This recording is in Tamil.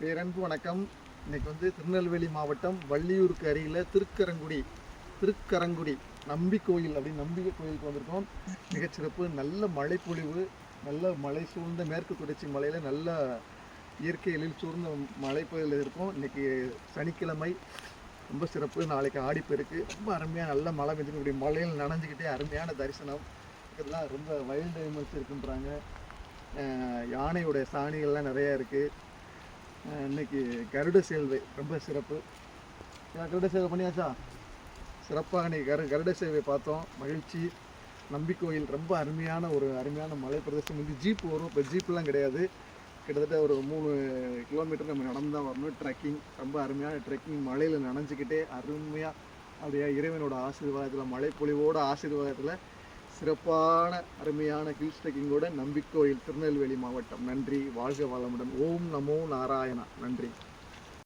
பேரன்பு வணக்கம். இன்னைக்கு திருநெல்வேலி மாவட்டம் வள்ளியூருக்கு அருகில் திருக்கரங்குடி நம்பிக்கோயில் அப்படின்னு நம்பிக்கை கோயிலுக்கு வந்திருக்கோம். மிகச்சிறப்பு. நல்ல மழைப்பொழிவு, நல்ல மலை சூழ்ந்த மேற்கு தொடர்ச்சி மலையில் நல்ல இயற்கை எழில் சூழ்ந்த மலைப்பகுதியில் இருக்கும். இன்னைக்கு சனிக்கிழமை, ரொம்ப சிறப்பு. நாளைக்கு ஆடிப்பெருக்கு. ரொம்ப அருமையாக நல்ல மழை பெஞ்சுக்கக்கூடிய மலையில் நனைஞ்சிக்கிட்டே அருமையான தரிசனம். இதெல்லாம் ரொம்ப வைல்டு அனிமல்ஸ் இருக்குன்றாங்க. யானையோட சாணிகள்லாம் நிறையா இருக்குது. இன்னைக்கு கருட சேவை ரொம்ப சிறப்பு. கருட சேவை பண்ணியாச்சா? சிறப்பாக இன்னைக்கு கருட சேவை பார்த்தோம். மகிழ்ச்சி. நம்பிக்கோயில் ரொம்ப அருமையான மலை பிரதேசம். வந்து ஜீப் வரும். இப்போ ஜீப்லாம் கிடையாது. கிட்டத்தட்ட ஒரு 3 கிலோமீட்டர் நம்ம நடந்து தான் வரணும். ட்ரெக்கிங், ரொம்ப அருமையான ட்ரெக்கிங். மலையில் நனைஞ்சிக்கிட்டே அருமையாக அப்படியே இறைவனோட ஆசீர்வாதத்தில், மழைப்பொழிவோட ஆசீர்வாதத்தில் சிறப்பான அருமையான ஹில்ஸ் ட்ரெக்கிங்கோட நம்பிக்கோயில், திருநெல்வேலி மாவட்டம். நன்றி. வாழ்க வளமுடன். ஓம் நமோ நாராயணா. நன்றி.